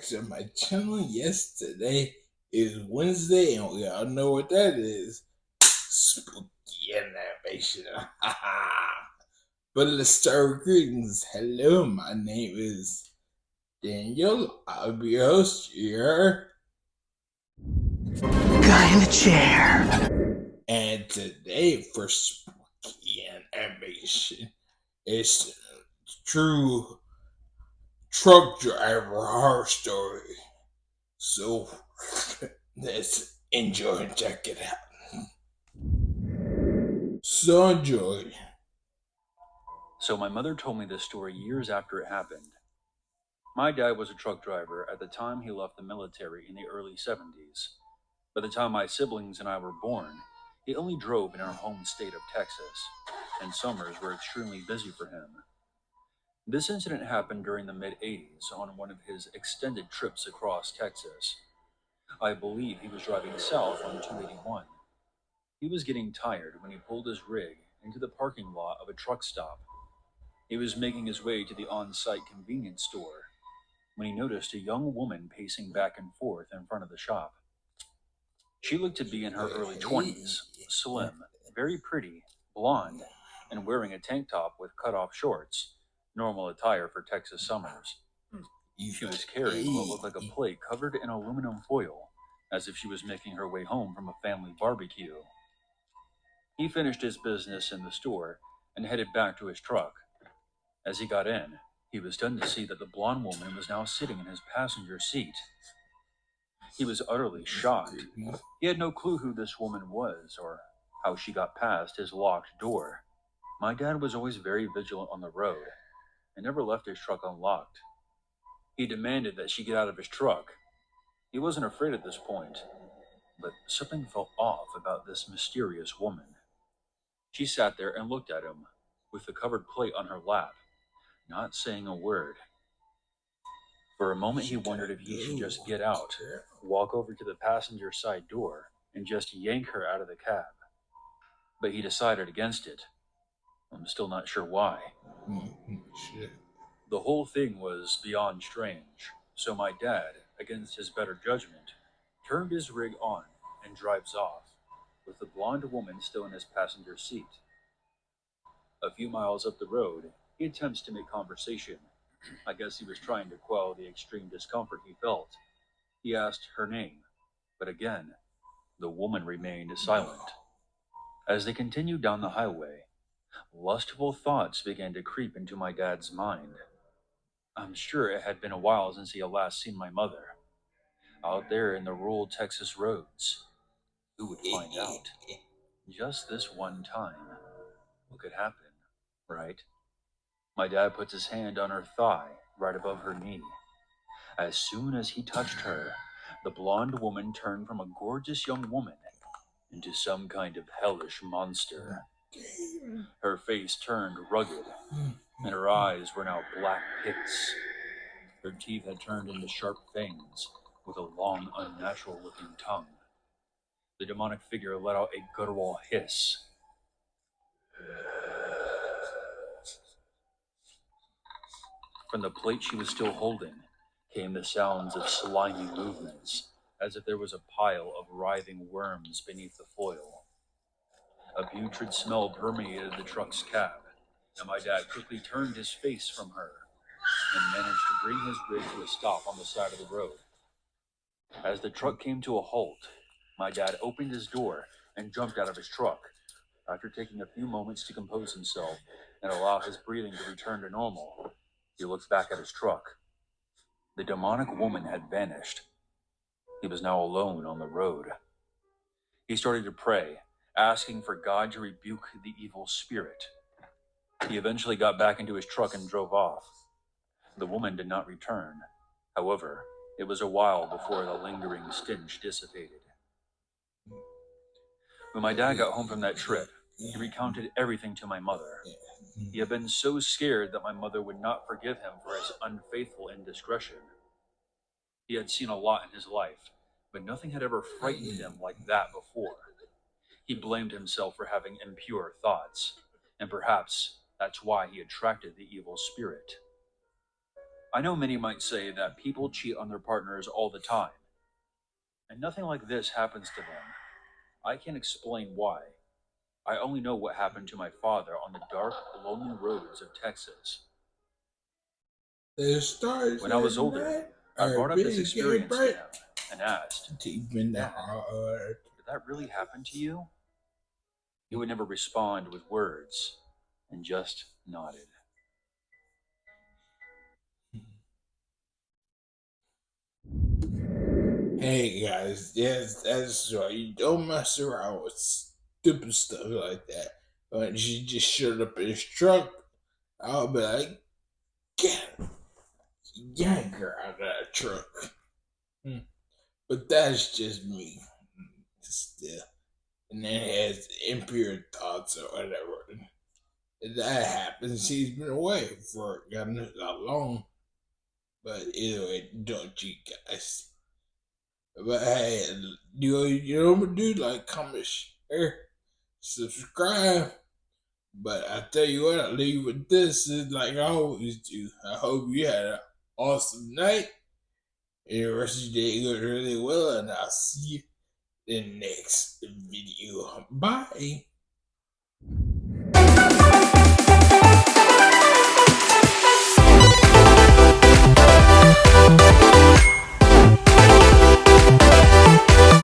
to my channel. Yes, today is Wednesday, and we all know what that is. Spooky animation. But let's start with greetings. Hello, my name is Daniel. I'll be your host here. Guy in the chair. And today for spooky animation, it's true truck driver horror story. So let's enjoy and check it out. So enjoy. So my mother told me this story years after it happened. My dad was a truck driver at the time he left the military in the early 70s. By the time my siblings and I were born, he only drove in our home state of Texas, and summers were extremely busy for him. This incident happened during the mid-80s on one of his extended trips across Texas. I believe he was driving south on 281. He was getting tired when he pulled his rig into the parking lot of a truck stop. He was making his way to the on-site convenience store when he noticed a young woman pacing back and forth in front of the shop. She looked to be in her early 20s, slim, very pretty, blonde, and wearing a tank top with cut-off shorts, normal attire for Texas summers. She was carrying what looked like a plate covered in aluminum foil, as if she was making her way home from a family barbecue. He finished his business in the store and headed back to his truck. As he got in, he was stunned to see that the blonde woman was now sitting in his passenger seat. He was utterly shocked. He had no clue who this woman was or how she got past his locked door. My dad was always very vigilant on the road and never left his truck unlocked. He demanded that she get out of his truck. He wasn't afraid at this point, but something felt off about this mysterious woman. She sat there and looked at him, with the covered plate on her lap, not saying a word. For a moment he wondered if he should just get out, walk over to the passenger side door, and just yank her out of the cab. But he decided against it. I'm still not sure why. The whole thing was beyond strange, so my dad, against his better judgment, turned his rig on and drives off, with the blonde woman still in his passenger seat. A few miles up the road, he attempts to make conversation. I guess he was trying to quell the extreme discomfort he felt. He asked her name, but again, the woman remained silent. As they continued down the highway, lustful thoughts began to creep into my dad's mind. I'm sure it had been a while since he had last seen my mother. Out there in the rural Texas roads, who would find out? Just this one time. What could happen, right? My dad puts his hand on her thigh, right above her knee. As soon as he touched her, the blonde woman turned from a gorgeous young woman into some kind of hellish monster. Her face turned rugged, and her eyes were now black pits. Her teeth had turned into sharp fangs, with a long, unnatural-looking tongue. The demonic figure let out a guttural hiss. From the plate she was still holding came the sounds of slimy movements, as if there was a pile of writhing worms beneath the foil. A putrid smell permeated the truck's cab, and my dad quickly turned his face from her and managed to bring his rig to a stop on the side of the road. As the truck came to a halt, my dad opened his door and jumped out of his truck. After taking a few moments to compose himself and allow his breathing to return to normal, he looked back at his truck. The demonic woman had vanished. He was now alone on the road. He started to pray, asking for God to rebuke the evil spirit. He eventually got back into his truck and drove off. The woman did not return. However, it was a while before the lingering stench dissipated. When my dad got home from that trip, he recounted everything to my mother. He had been so scared that my mother would not forgive him for his unfaithful indiscretion. He had seen a lot in his life, but nothing had ever frightened him like that before. He blamed himself for having impure thoughts, and perhaps that's why he attracted the evil spirit. I know many might say that people cheat on their partners all the time, and nothing like this happens to them. I can't explain why. I only know what happened to my father on the dark, lonely roads of Texas. The stars When I was at older, night I are brought up this big and experience to bright, him and asked, deep in the Dad, heart. did that really happen to you? He would never respond with words and just nodded. Hey guys, yes, that's right. You don't mess around with stupid stuff like that. When she just showed up in his truck, I'll be like, get, yank her out of that truck. Hmm. But that's just me. Still. And then has impure thoughts or whatever. If that happens, he's been away for God knows how long. But anyway, don't you guys. But hey, you know what, dude? Like, comment, share, subscribe. But I tell you what, I leave with this is like I always do. I hope you had an awesome night. And the rest of your day goes really well, and I'll see you in the next video. Bye.